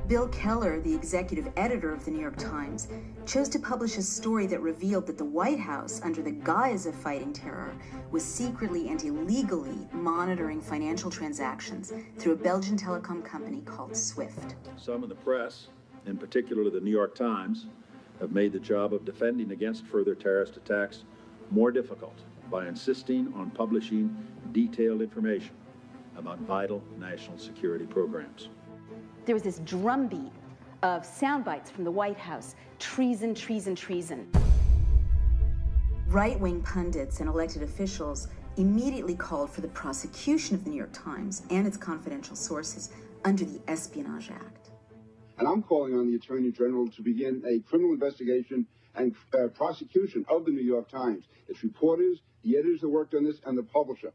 Bill Keller, the executive editor of the New York Times, chose to publish a story that revealed that the White House, under the guise of fighting terror, was secretly and illegally monitoring financial transactions through a Belgian telecom company called SWIFT. Some in the press, in particular the New York Times, have made the job of defending against further terrorist attacks more difficult by insisting on publishing detailed information about vital national security programs. There was this drumbeat of sound bites from the White House: treason, treason, treason. Right-wing pundits and elected officials immediately called for the prosecution of the New York Times and its confidential sources under the Espionage Act. And I'm calling on the Attorney General to begin a criminal investigation and prosecution of the New York Times, its reporters, the editors that worked on this, and the publisher.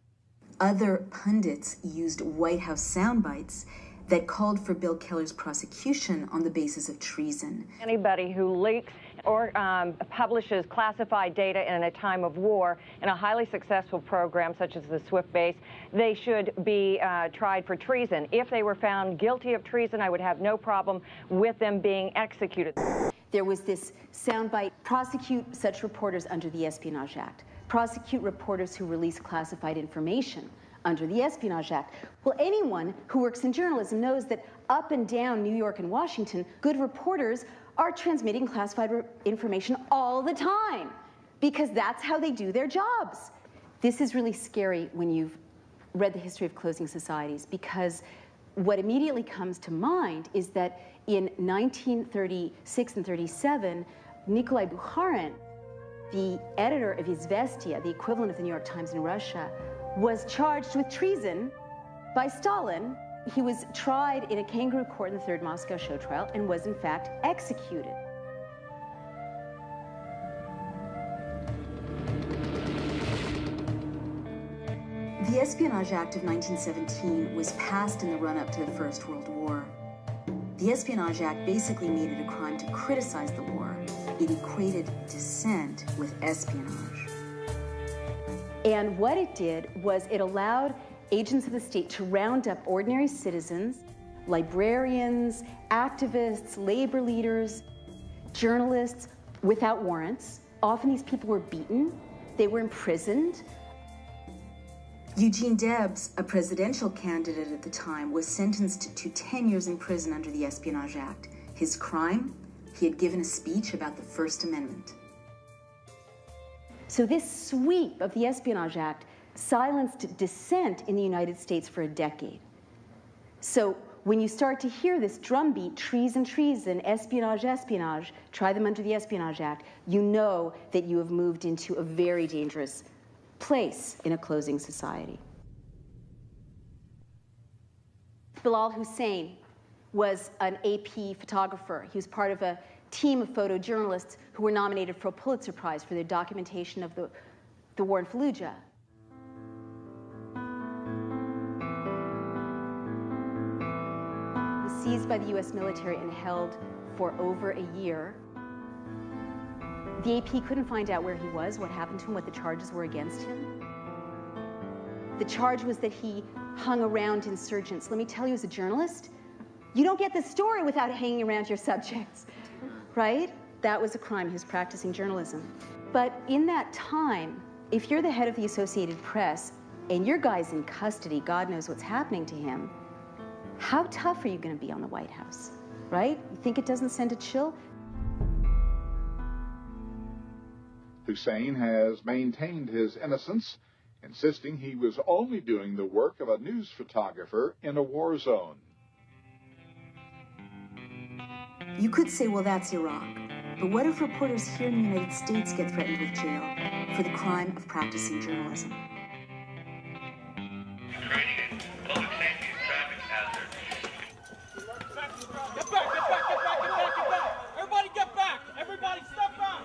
Other pundits used White House sound bites that called for Bill Keller's prosecution on the basis of treason. Anybody who leaks or publishes classified data in a time of war in a highly successful program such as the SWIFT base, they should be tried for treason. If they were found guilty of treason, I would have no problem with them being executed. There was this soundbite: prosecute such reporters under the Espionage Act. Prosecute reporters who release classified information under the Espionage Act. Well, anyone who works in journalism knows that up and down New York and Washington, good reporters are transmitting classified information all the time, because that's how they do their jobs. This is really scary when you've read the history of closing societies, because what immediately comes to mind is that in 1936 and 37, Nikolai Bukharin, the editor of Izvestia, the equivalent of the New York Times in Russia, was charged with treason by Stalin. He was tried in a kangaroo court in the Third Moscow Show trial and was in fact executed. The Espionage Act of 1917 was passed in the run-up to the First World War. The Espionage Act basically made it a crime to criticize the war. It equated dissent with espionage. And what it did was it allowed agents of the state to round up ordinary citizens, librarians, activists, labor leaders, journalists, without warrants. Often these people were beaten, they were imprisoned. Eugene Debs, a presidential candidate at the time, was sentenced to 10 years in prison under the Espionage Act. His crime? He had given a speech about the First Amendment. So this sweep of the Espionage Act silenced dissent in the United States for a decade. So when you start to hear this drumbeat, treason, treason, espionage, espionage, try them under the Espionage Act, you know that you have moved into a very dangerous place in a closing society. Bilal Hussein was an AP photographer. He was part of a team of photojournalists who were nominated for a Pulitzer Prize for their documentation of the war in Fallujah. He was seized seized by the U.S. military and held for over a year. The AP couldn't find out where he was, what happened to him, what the charges were against him. The charge was that he hung around insurgents. Let me tell you, as a journalist, you don't get the story without hanging around your subjects, right? That was a crime. He was practicing journalism. But in that time, if you're the head of the Associated Press and your guy's in custody, God knows what's happening to him, how tough are you going to be on the White House, right? You think it doesn't send a chill? Hussein has maintained his innocence, insisting he was only doing the work of a news photographer in a war zone. You could say, well, that's Iraq. But what if reporters here in the United States get threatened with jail for the crime of practicing journalism? Get back! Everybody get back! Everybody step back!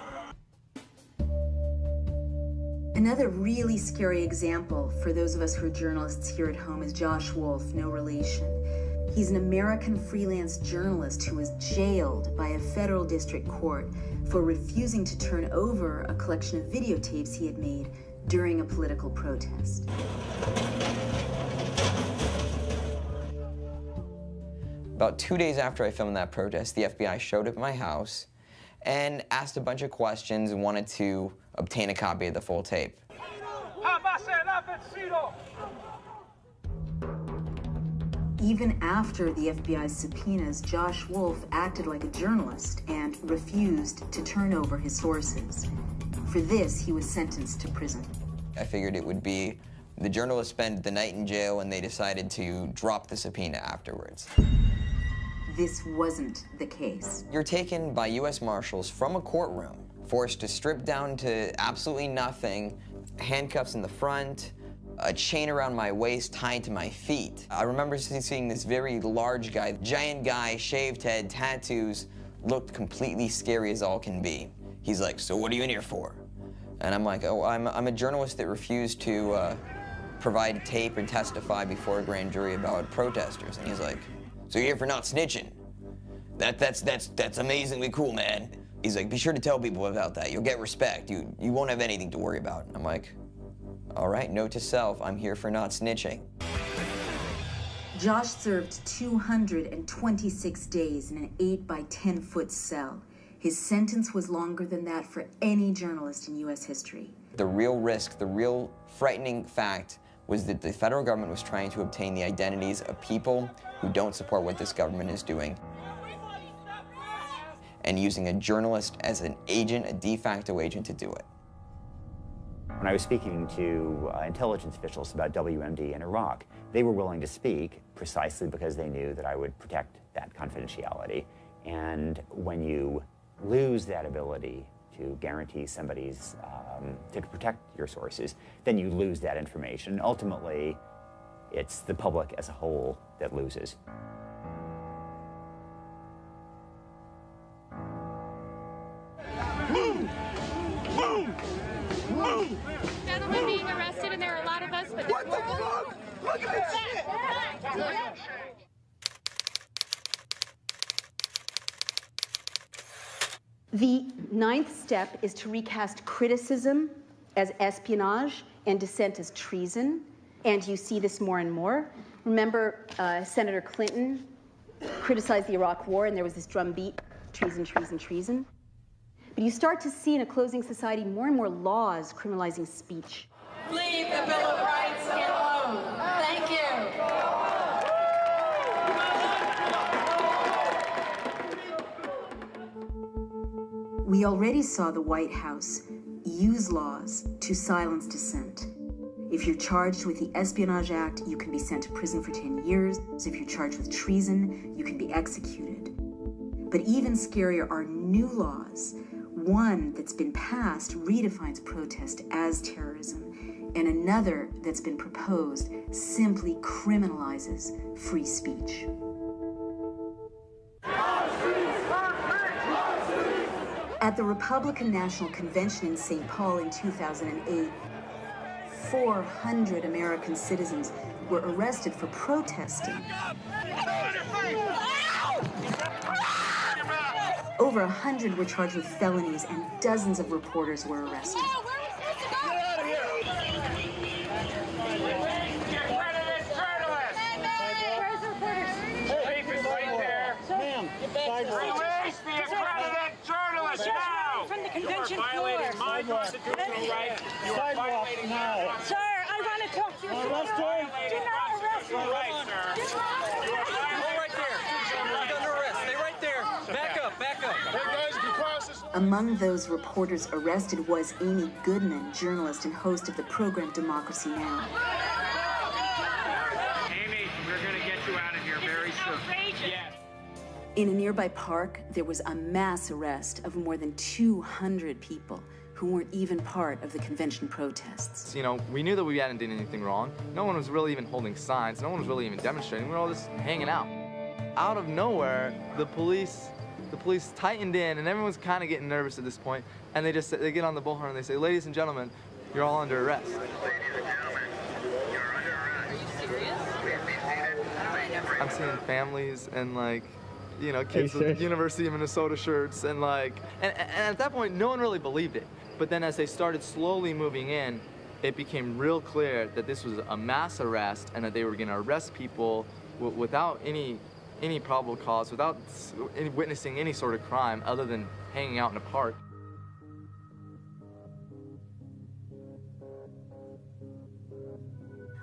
Another really scary example for those of us who are journalists here at home is Josh Wolf, no relation. He's an American freelance journalist who was jailed by a federal district court for refusing to turn over a collection of videotapes he had made during a political protest. About 2 days after I filmed that protest, the FBI showed up at my house and asked a bunch of questions and wanted to obtain a copy of the full tape. Even after the FBI's subpoenas, Josh Wolf acted like a journalist and refused to turn over his sources. For this, he was sentenced to prison. I figured it would be the journalists spent the night in jail and they decided to drop the subpoena afterwards. This wasn't the case. You're taken by U.S. Marshals from a courtroom, forced to strip down to absolutely nothing, handcuffs in the front, a chain around my waist tied to my feet. I remember seeing this very large guy, giant guy, shaved head, tattoos, looked completely scary as all can be. He's like, "So what are you in here for?" And I'm like, "Oh, I'm a journalist that refused to provide tape and testify before a grand jury about protesters." And he's like, "So you're here for not snitching? That's amazingly cool, man." He's like, "Be sure to tell people about that. You'll get respect. You won't have anything to worry about." I'm like, all right, note to self, I'm here for not snitching. Josh served 226 days in an 8 by 10 foot cell. His sentence was longer than that for any journalist in U.S. history. The real risk, the real frightening fact was that the federal government was trying to obtain the identities of people who don't support what this government is doing, and using a journalist as an agent, a de facto agent, to do it. When I was speaking to intelligence officials about WMD in Iraq, they were willing to speak precisely because they knew that I would protect that confidentiality. And when you lose that ability to guarantee somebody's, to protect your sources, then you lose that information. Ultimately, it's the public as a whole that loses. Move! Move! Move! Gentlemen being arrested, and there are a lot of us, but what the fuck? Look at this shit! The 9th step is to recast criticism as espionage and dissent as treason, and you see this more and more. Remember, Senator Clinton criticized the Iraq War, and there was this drumbeat, treason, treason, treason. But you start to see in a closing society more and more laws criminalizing speech. Leave the Bill of Rights alone. Thank you. We already saw the White House use laws to silence dissent. If you're charged with the Espionage Act, you can be sent to prison for 10 years. If you're charged with treason, you can be executed. But even scarier are new laws. One that's been passed redefines protest as terrorism, and another that's been proposed simply criminalizes free speech. At the Republican National Convention in St. Paul in 2008, 400 American citizens were arrested for protesting. Over 100 were charged with felonies, and dozens of reporters were arrested. Release the accredited journalist now! From the convention you are violating floor. my constitutional right. You are violating now. Sir, I want to talk to you. Do not arrest me. Right, sir. You are violating right there. You're under arrest. Stay right there. Back up, back up. Hey guys, be cautious. Among those reporters arrested was Amy Goodman, journalist and host of the program Democracy Now! Amy, we're going to get you out of here very soon. Yes. In a nearby park, there was a mass arrest of more than 200 people who weren't even part of the convention protests. You know, we knew that we hadn't done anything wrong. No one was really even holding signs. No one was really even demonstrating. We were all just hanging out. Out of nowhere, the police tightened in, and everyone's kind of getting nervous at this point. And they get on the bullhorn and they say, "Ladies and gentlemen, you're all under arrest." Ladies and gentlemen, you're under arrest. Are you serious? I'm seeing families and you know, kids with University of Minnesota shirts and and at that point, no one really believed it. But then as they started slowly moving in, it became real clear that this was a mass arrest and that they were going to arrest people without any probable cause, without witnessing any sort of crime other than hanging out in a park.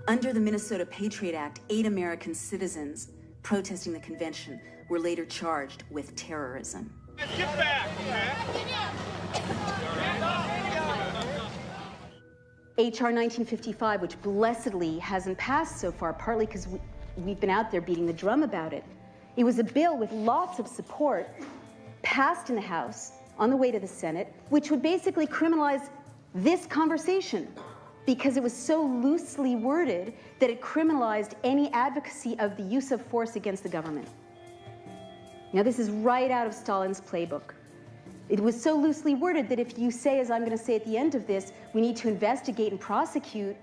Under the Minnesota Patriot Act, 8 American citizens protesting the convention were later charged with terrorism. Get back! H.R. 1955, which blessedly hasn't passed so far, partly because we've been out there beating the drum about it. It was a bill with lots of support, passed in the House, on the way to the Senate, which would basically criminalize this conversation, because it was so loosely worded that it criminalized any advocacy of the use of force against the government. Now, this is right out of Stalin's playbook. It was so loosely worded that if you say, as I'm going to say at the end of this, we need to investigate and prosecute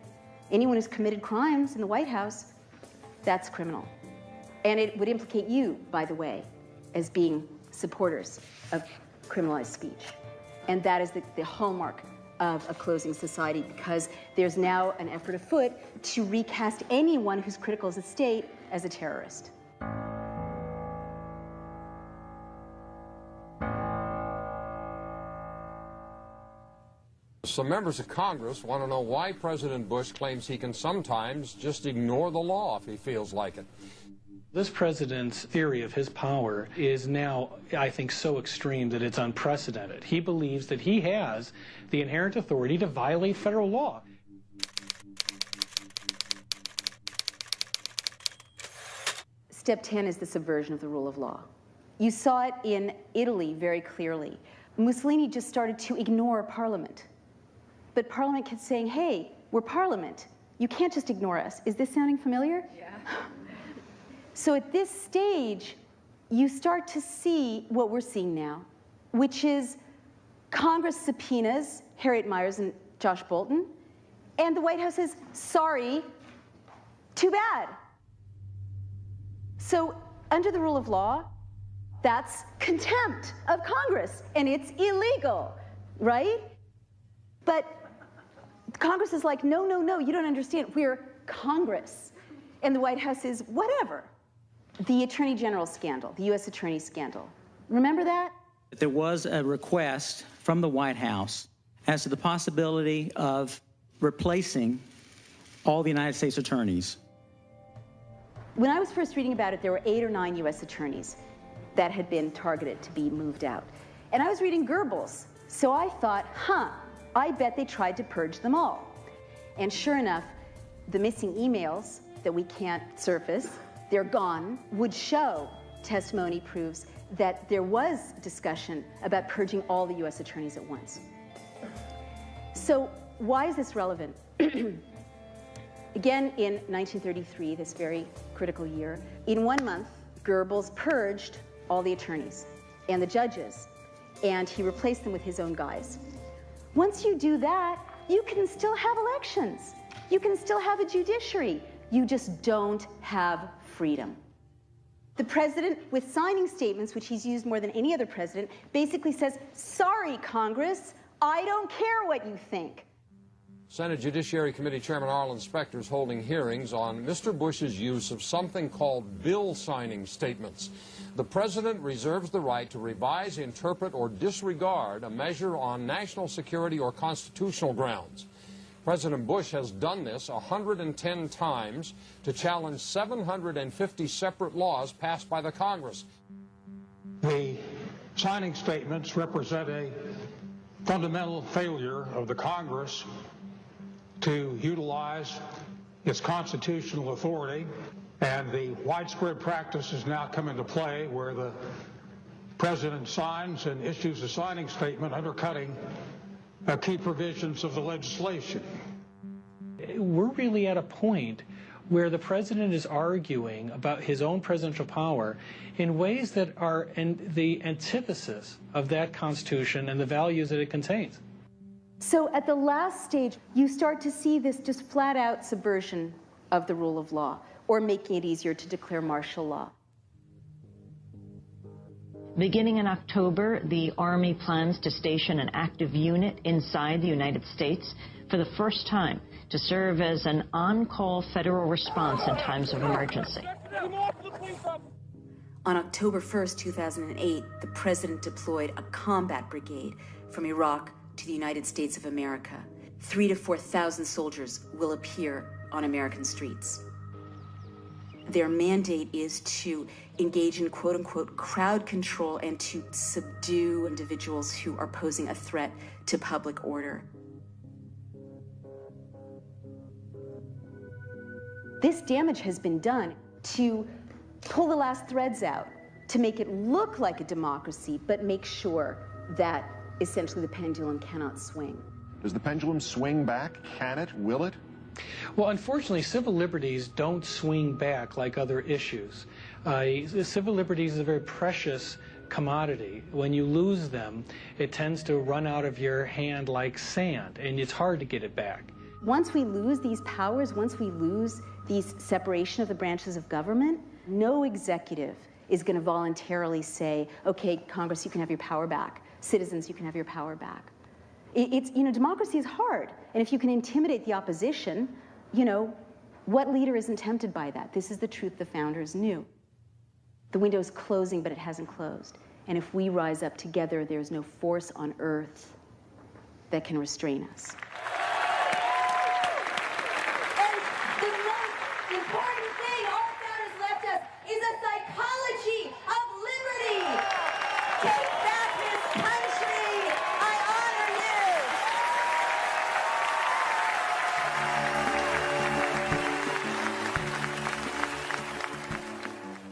anyone who's committed crimes in the White House, that's criminal. And it would implicate you, by the way, as being supporters of criminalized speech. And that is the hallmark of a closing society, because there's now an effort afoot to recast anyone who's critical of the state as a terrorist. Some members of Congress want to know why President Bush claims he can sometimes just ignore the law if he feels like it. This president's theory of his power is now, I think, so extreme that it's unprecedented. He believes that he has the inherent authority to violate federal law. Step 10 is the subversion of the rule of law. You saw it in Italy very clearly. Mussolini just started to ignore Parliament. But Parliament kept saying, hey, we're Parliament. You can't just ignore us. Is this sounding familiar? Yeah. So at this stage, you start to see what we're seeing now, which is Congress subpoenas Harriet Miers and Josh Bolton, and the White House says, sorry, too bad. So under the rule of law, that's contempt of Congress, and it's illegal, right? But Congress is like, no, no, no, you don't understand. We're Congress. And the White House is whatever. The Attorney General scandal, the U.S. Attorney scandal. Remember that? There was a request from the White House as to the possibility of replacing all the United States attorneys. When I was first reading about it, there were 8 or 9 U.S. attorneys that had been targeted to be moved out. And I was reading Goebbels, so I thought, I bet they tried to purge them all. And sure enough, the missing emails that we can't surface, they're gone, would show testimony proves that there was discussion about purging all the U.S. attorneys at once. So why is this relevant? Again, in 1933, this very critical year, in 1 month, Goebbels purged all the attorneys and the judges, and he replaced them with his own guys. Once you do that, you can still have elections. You can still have a judiciary. You just don't have freedom. The president, with signing statements, which he's used more than any other president, basically says, sorry, Congress, I don't care what you think. Senate Judiciary Committee Chairman Arlen Specter is holding hearings on Mr. Bush's use of something called bill signing statements. The president reserves the right to revise, interpret, or disregard a measure on national security or constitutional grounds. President Bush has done this 110 times to challenge 750 separate laws passed by the Congress. The signing statements represent a fundamental failure of the Congress to utilize its constitutional authority, and the widespread practice has now come into play where the president signs and issues a signing statement undercutting key provisions of the legislation. We're really at a point where the president is arguing about his own presidential power in ways that are in the antithesis of that Constitution and the values that it contains. So at the last stage, you start to see this just flat-out subversion of the rule of law, or making it easier to declare martial law. Beginning in October, the Army plans to station an active unit inside the United States for the first time to serve as an on-call federal response in times of emergency. On October 1st, 2008, the president deployed a combat brigade from Iraq to the United States of America. 3,000 to 4,000 soldiers will appear on American streets. Their mandate is to engage in quote-unquote crowd control and to subdue individuals who are posing a threat to public order. This damage has been done to pull the last threads out, to make it look like a democracy, but make sure that essentially the pendulum cannot swing. Does the pendulum swing back? Can it? Will it? Well, unfortunately, civil liberties don't swing back like other issues. Civil liberties is a very precious commodity. When you lose them, it tends to run out of your hand like sand, and it's hard to get it back. Once we lose these powers, once we lose these separation of the branches of government, no executive is going to voluntarily say, okay, Congress, you can have your power back. Citizens, you can have your power back. Democracy is hard. And if you can intimidate the opposition, what leader isn't tempted by that? This is the truth the founders knew. The window is closing, but it hasn't closed. And if we rise up together, there's no force on earth that can restrain us. And the most important thing our founders left us is a psychology of liberty. Take back this country. I honor you.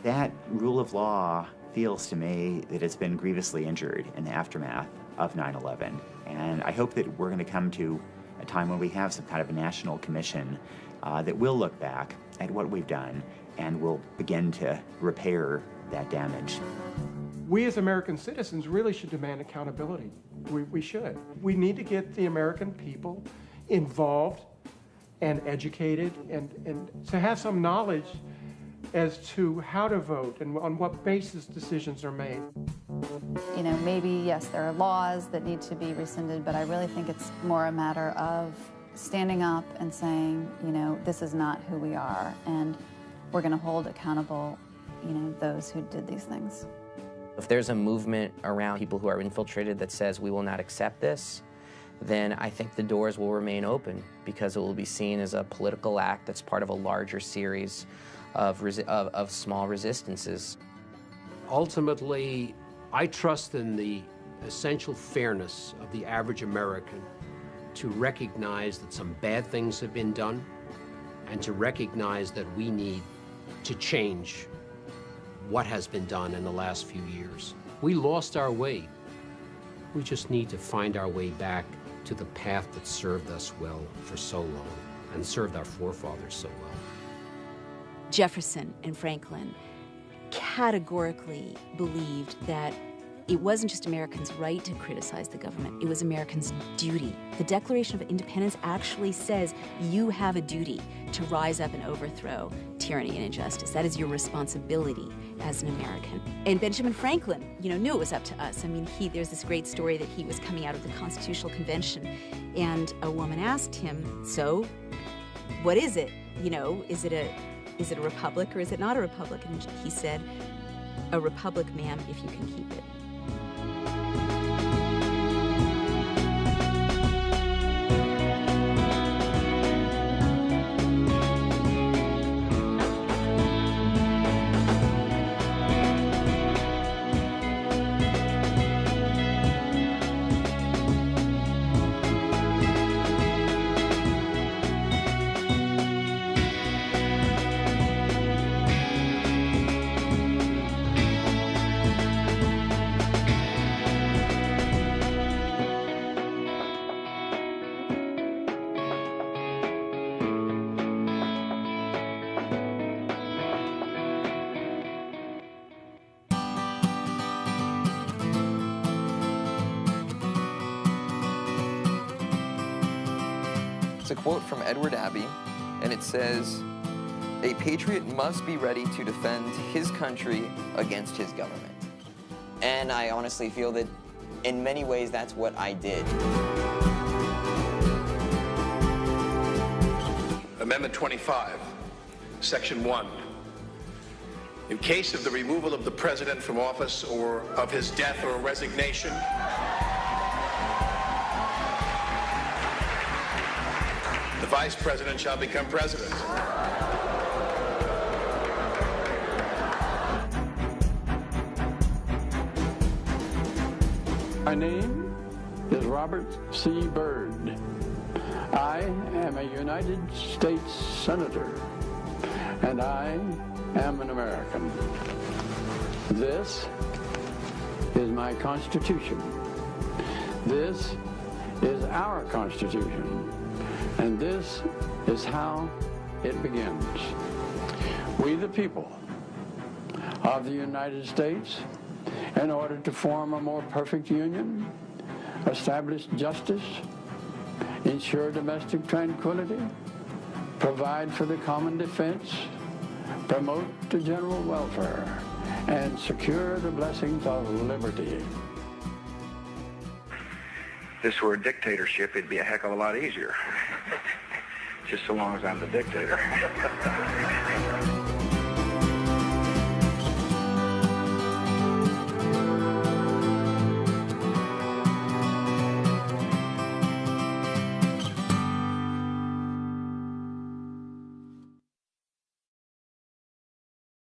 That rule of law feels to me that it's been grievously injured in the aftermath of 9/11. And I hope that we're going to come to a time when we have some kind of a national commission that will look back at what we've done and will begin to repair that damage. We as American citizens really should demand accountability. We should. We need to get the American people involved and educated and to have some knowledge as to how to vote and on what basis decisions are made. Maybe, yes, there are laws that need to be rescinded, but I really think it's more a matter of standing up and saying, this is not who we are, and we're going to hold accountable, those who did these things. If there's a movement around people who are infiltrated that says we will not accept this, then I think the doors will remain open because it will be seen as a political act that's part of a larger series of small resistances. Ultimately, I trust in the essential fairness of the average American to recognize that some bad things have been done and to recognize that we need to change what has been done in the last few years. We lost our way. We just need to find our way back to the path that served us well for so long and served our forefathers so well. Jefferson and Franklin categorically believed that It wasn't just Americans' right to criticize the government, it was Americans' duty. The Declaration of Independence actually says you have a duty to rise up and overthrow tyranny and injustice. That is your responsibility as an American. And Benjamin Franklin, knew it was up to us. I mean, there's this great story that he was coming out of the Constitutional Convention, and a woman asked him, so, what is it? Is it a republic or is it not a republic? And he said, a republic, ma'am, if you can keep it. It's a quote from Edward Abbey, and it says, "A patriot must be ready to defend his country against his government." And I honestly feel that in many ways that's what I did. Amendment 25, Section 1. In case of the removal of the President from office or of his death or resignation, the Vice President shall become President. My name is Robert C. Byrd. I am a United States Senator, and I am an American. This is my Constitution. This is our Constitution. And this is how it begins. We, the people of the United States, in order to form a more perfect union, establish justice, ensure domestic tranquility, provide for the common defense, promote the general welfare, and secure the blessings of liberty. If this were a dictatorship, it'd be a heck of a lot easier. Just so long as I'm the dictator.